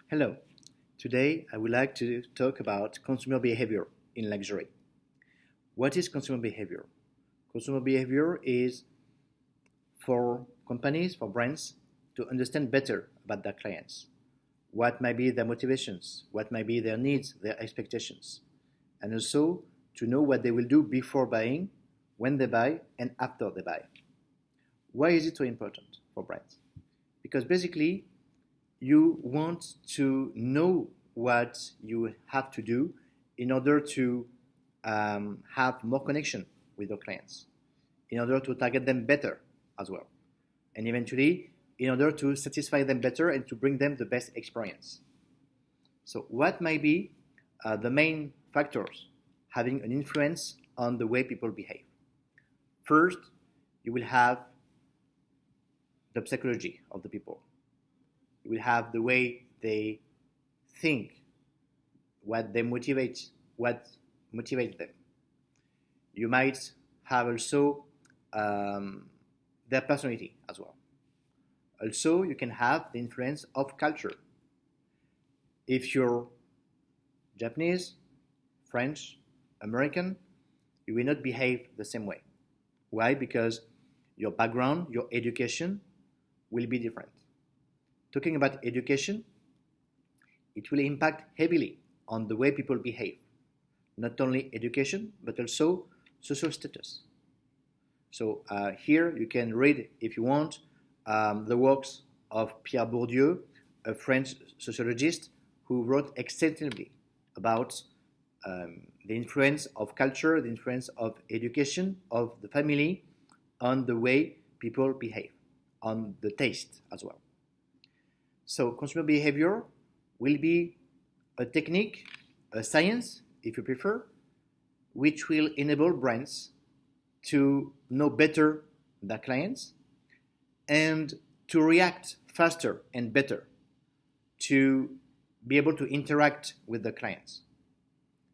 Hello. Today I would like to talk about consumer behavior in luxury. What is consumer behavior? Consumer behavior is for companies, for brands to understand better about their clients. What might be their motivations, what might be their needs, their expectations, and also to know what they will do before buying, when they buy, and after they buy. Why is it so important for brands? Because basically, you want to know what you have to do in order to have more connection with your clients, in order to target them better as well, and eventually in order to satisfy them better and to bring them the best experience. So what might be the main factors having an influence on the way people behave? First, you will have the psychology of the people. You will have the way they think, what motivates them. You might have also their personality as well. Also, you can have the influence of culture. If you're Japanese, French, American, you will not behave the same way. Why? Because your background, your education will be different. Talking about education, it will impact heavily on the way people behave. Not only education, but also social status. So here you can read, if you want, the works of Pierre Bourdieu, a French sociologist who wrote extensively about the influence of culture, the influence of education, of the family on the way people behave, on the taste as well. So consumer behavior will be a technique, a science, if you prefer, which will enable brands to know better their clients and to react faster and better, to be able to interact with the clients.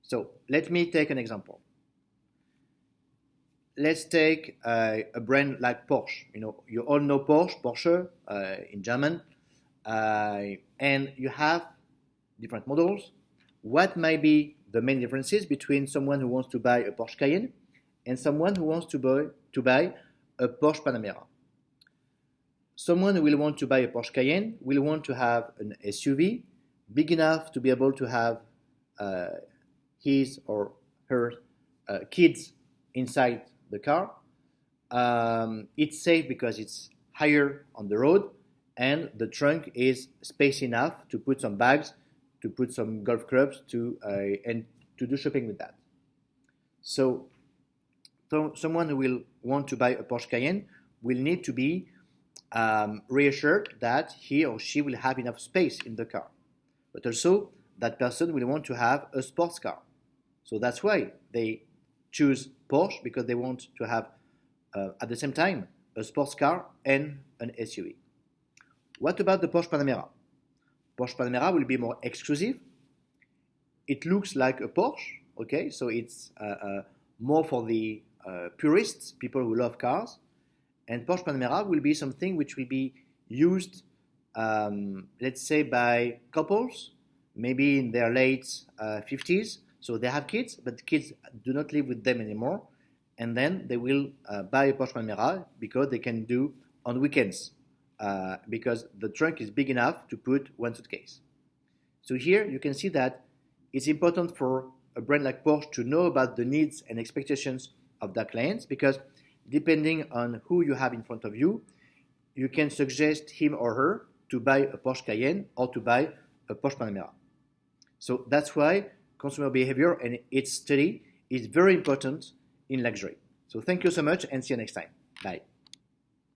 So let me take an example. Let's take a brand like Porsche. You all know Porsche in German. And you have different models. What might be the main differences between someone who wants to buy a Porsche Cayenne and someone who wants to buy a Porsche Panamera? Someone who will want to buy a Porsche Cayenne will want to have an SUV big enough to be able to have his or her kids inside the car. It's safe because it's higher on the road, and the trunk is space enough to put some bags, to put some golf clubs, and to do shopping with that. So someone who will want to buy a Porsche Cayenne will need to be reassured that he or she will have enough space in the car. But also, that person will want to have a sports car. So that's why they choose Porsche, because they want to have, at the same time, a sports car and an SUV. What about the Porsche Panamera? Porsche Panamera will be more exclusive. It looks like a Porsche, okay? So it's more for the purists, people who love cars. And Porsche Panamera will be something which will be used, let's say, by couples, maybe in their late 50s. So they have kids, but the kids do not live with them anymore. And then they will buy a Porsche Panamera because they can do on weekends. Because the trunk is big enough to put one suitcase. So here you can see that it's important for a brand like Porsche to know about the needs and expectations of their clients, because depending on who you have in front of you, you can suggest him or her to buy a Porsche Cayenne or to buy a Porsche Panamera. So that's why consumer behavior and its study is very important in luxury. So thank you so much and see you next time. Bye.